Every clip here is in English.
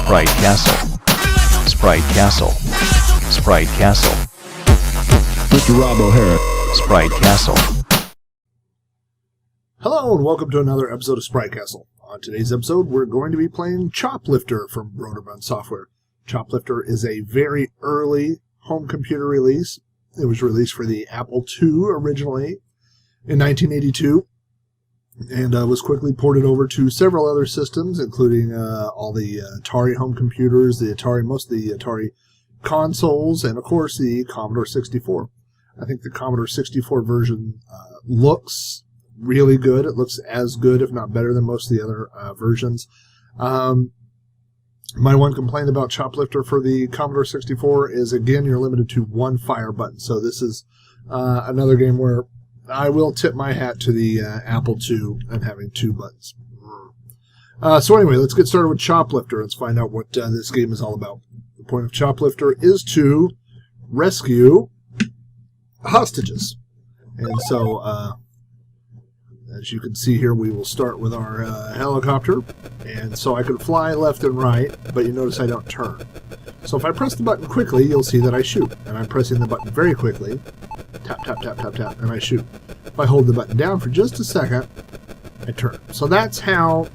Sprite Castle. Sprite Castle. Sprite Castle. Mr. Rob O'Hara. Sprite Castle. Hello and welcome to another episode of Sprite Castle. On today's episode, we're going to be playing Choplifter from Broderbund Software. Choplifter is a very early home computer release. It was released for the Apple II originally in 1982 and was quickly ported over to several other systems, including all the Atari home computers, most of the Atari consoles, and of course the Commodore 64. I think the Commodore 64 version looks really good. It looks as good, if not better, than most of the other versions. My one complaint about Choplifter for the Commodore 64 is, again, you're limited to one fire button. So this is another game where I will tip my hat to the Apple II and having two buttons. So anyway, let's get started with Choplifter. Let's find out what this game is all about. The point of Choplifter is to rescue hostages. And so, as you can see here, we will start with our helicopter. And so I can fly left and right, but you notice I don't turn. So if I press the button quickly, you'll see that I shoot. And I'm pressing the button very quickly. Tap, tap, tap, tap, tap, and I shoot. If I hold the button down for just a second, I turn. So that's how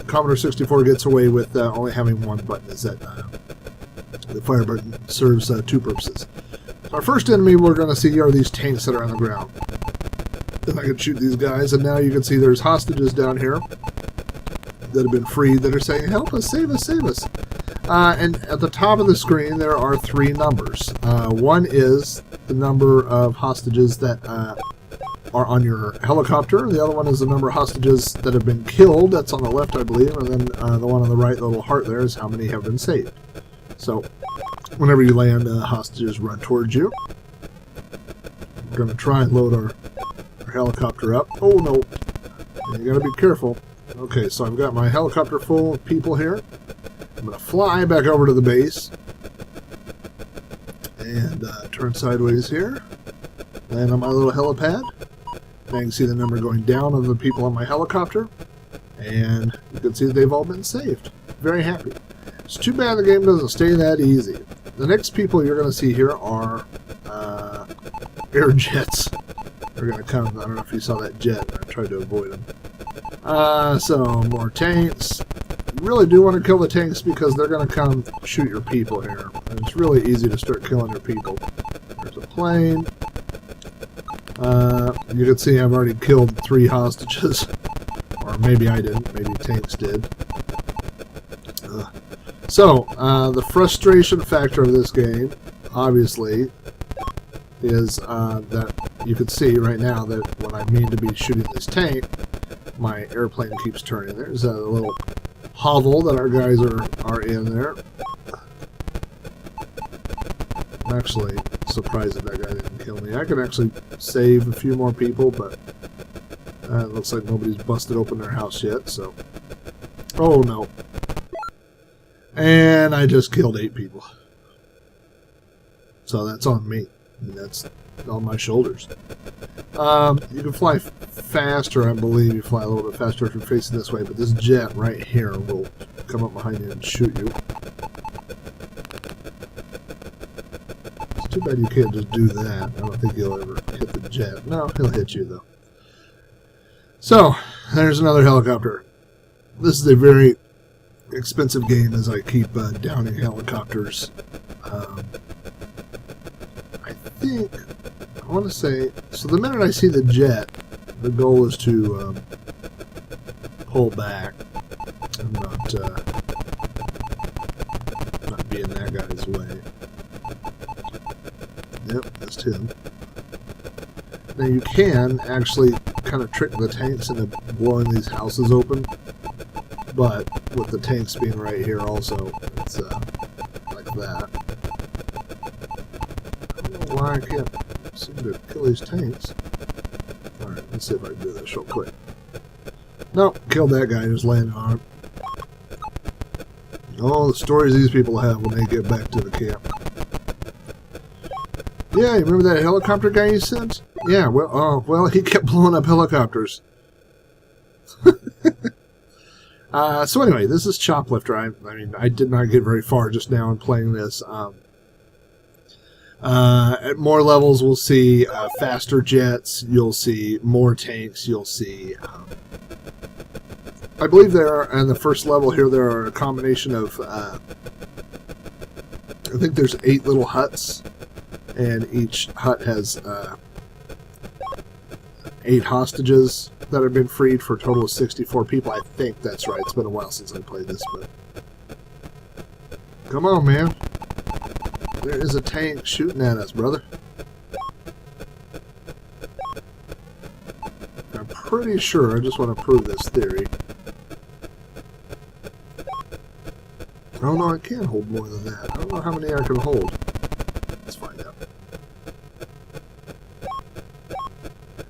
Commodore 64 gets away with only having one button, is that the fire button serves two purposes. So our first enemy we're going to see are these tanks that are on the ground. Then I can shoot these guys, and now you can see there's hostages down here that have been freed that are saying, "Help us, save us, save us." And at the top of the screen there are three numbers. One is the number of hostages that are on your helicopter. The other one is the number of hostages that have been killed. That's on the left, I believe. And then the one on the right, the little heart there, is how many have been saved. So whenever you land, hostages run towards you. We're going to try and load our helicopter up. Oh no, you gotta be careful. Okay, so I've got my helicopter full of people here. I'm gonna fly back over to the base and turn sideways here, land on my little helipad. Now you can see the number going down of the people on my helicopter, and you can see that they've all been saved. Very happy. It's too bad the game doesn't stay that easy. The next people you're gonna see here are air jets. They're going to come. I don't know if you saw that jet. I tried to avoid them. So, more tanks. You really do want to kill the tanks because they're going to come shoot your people here. And it's really easy to start killing your people. There's a plane. You can see I've already killed 3 hostages. Or maybe I didn't. Maybe tanks did. So, the frustration factor of this game, obviously, is that you can see right now that when I mean to be shooting this tank, my airplane keeps turning. There's a little hovel that our guys are in there. I'm actually surprised that that guy didn't kill me. I can actually save a few more people, but it looks like nobody's busted open their house yet, so... Oh no. And I just killed 8 people. So that's on me. And that's on my shoulders. You can fly faster, I believe. You fly a little bit faster if you're facing this way, but this jet right here will come up behind you and shoot you. It's too bad you can't just do that. I don't think he'll ever hit the jet. No, he'll hit you, though. So, there's another helicopter. This is a very expensive game as I keep downing helicopters. I want to say, so the minute I see the jet, the goal is to pull back and not be in that guy's way. Yep, that's him. Now you can actually kind of trick the tanks into blowing these houses open, but with the tanks being right here also, it's like that. I don't know why I can't seem to kill these tanks. Alright, let's see if I can do this real quick. Nope, killed that guy, just landed on him. Oh, the stories these people have when they get back to the camp. Yeah, you remember that helicopter guy you sent? Yeah, well, he kept blowing up helicopters. So anyway, this is Choplifter. I mean, I did not get very far just now in playing this. At more levels, we'll see faster jets. You'll see more tanks. You'll see... I believe there, in the first level here, there are a combination of... I think there's 8 little huts, and each hut has 8 hostages that have been freed for a total of 64 people. I think that's right. It's been a while since I played this, but... Come on, man. There is a tank shooting at us, brother. I'm pretty sure, I just want to prove this theory. Oh no, I can't hold more than that. I don't know how many I can hold. Let's find out.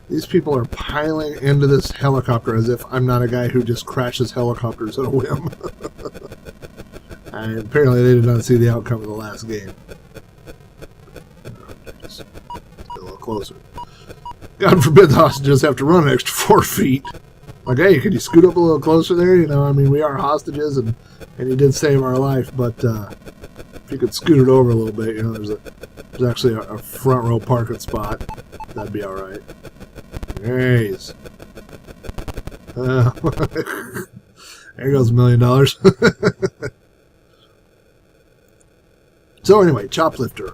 These people are piling into this helicopter as if I'm not a guy who just crashes helicopters at a whim. And apparently they did not see the outcome of the last game. Let's get a little closer. God forbid the hostages have to run an extra 4 feet. Like, hey, could you scoot up a little closer there? You know, I mean, we are hostages, and you did save our life, but if you could scoot it over a little bit, you know, there's actually a front row parking spot. That'd be all right. Nice. There goes $1 million. So anyway, Choplifter.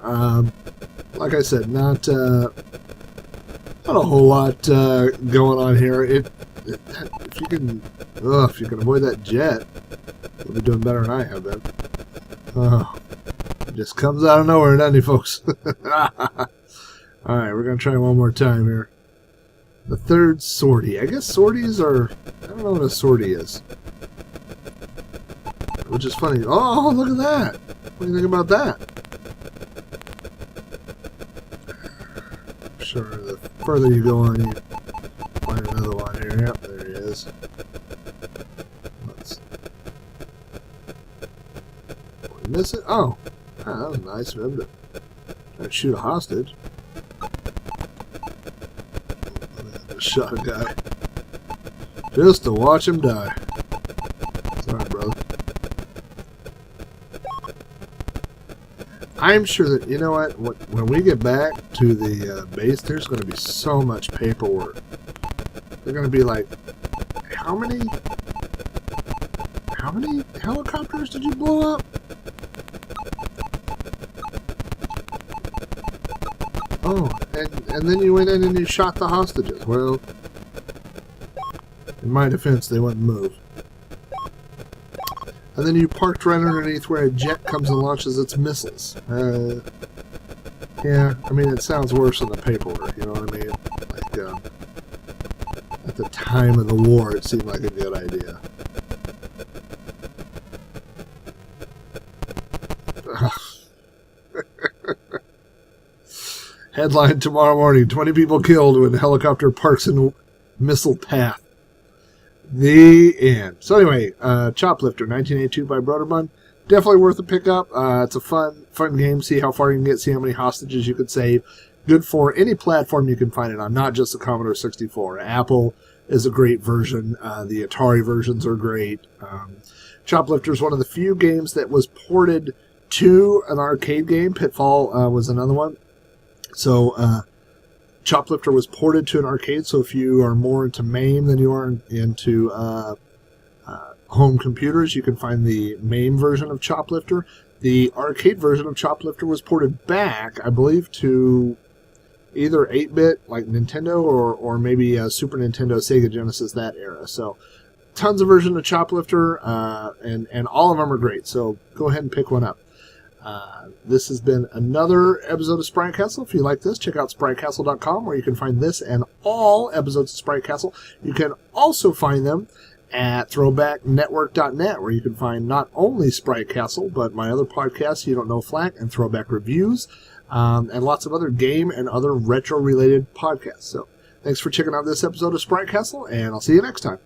Like I said, not a whole lot going on here. If you can avoid that jet, you'll be doing better than I have been. It just comes out of nowhere, doesn't it, folks? All right, we're gonna try one more time here. The third sortie. I guess sorties are... I don't know what a sortie is. Which is funny. Oh, look at that! What do you think about that? I'm sure the further you go on, you find another one here. Yep, there he is. Let's... Did we miss it? Oh! That was nice of him to shoot a hostage. Shot a guy just to watch him die. Sorry, brother. I'm sure that, you know what, when we get back to the base, there's going to be so much paperwork. They're going to be like, how many helicopters did you blow up? Oh, and then you went in and you shot the hostages. Well, in my defense, they wouldn't move. And then you parked right underneath where a jet comes and launches its missiles. Yeah, I mean, it sounds worse than the paperwork, you know what I mean? Like, at the time of the war, it seemed like a good idea. Headline tomorrow morning, 20 people killed when helicopter parks in missile path. The end. So anyway, Choplifter, 1982 by Broderbund. Definitely worth a pickup. It's a fun game. See how far you can get, see how many hostages you can save. Good for any platform you can find it on, not just the Commodore 64. Apple is a great version. The Atari versions are great. Choplifter is one of the few games that was ported to an arcade game. Pitfall was another one. So, Choplifter was ported to an arcade, so if you are more into MAME than you are into home computers, you can find the MAME version of Choplifter. The arcade version of Choplifter was ported back, I believe, to either 8-bit, like Nintendo, or maybe Super Nintendo, Sega Genesis, that era. So, tons of versions of Choplifter, and all of them are great, so go ahead and pick one up. This has been another episode of Sprite Castle. If you like this, check out SpriteCastle.com, where you can find this and all episodes of Sprite Castle. You can also find them at ThrowbackNetwork.net, where you can find not only Sprite Castle, but my other podcasts, You Don't Know Flack, and Throwback Reviews, and lots of other game and other retro-related podcasts. So, thanks for checking out this episode of Sprite Castle, and I'll see you next time.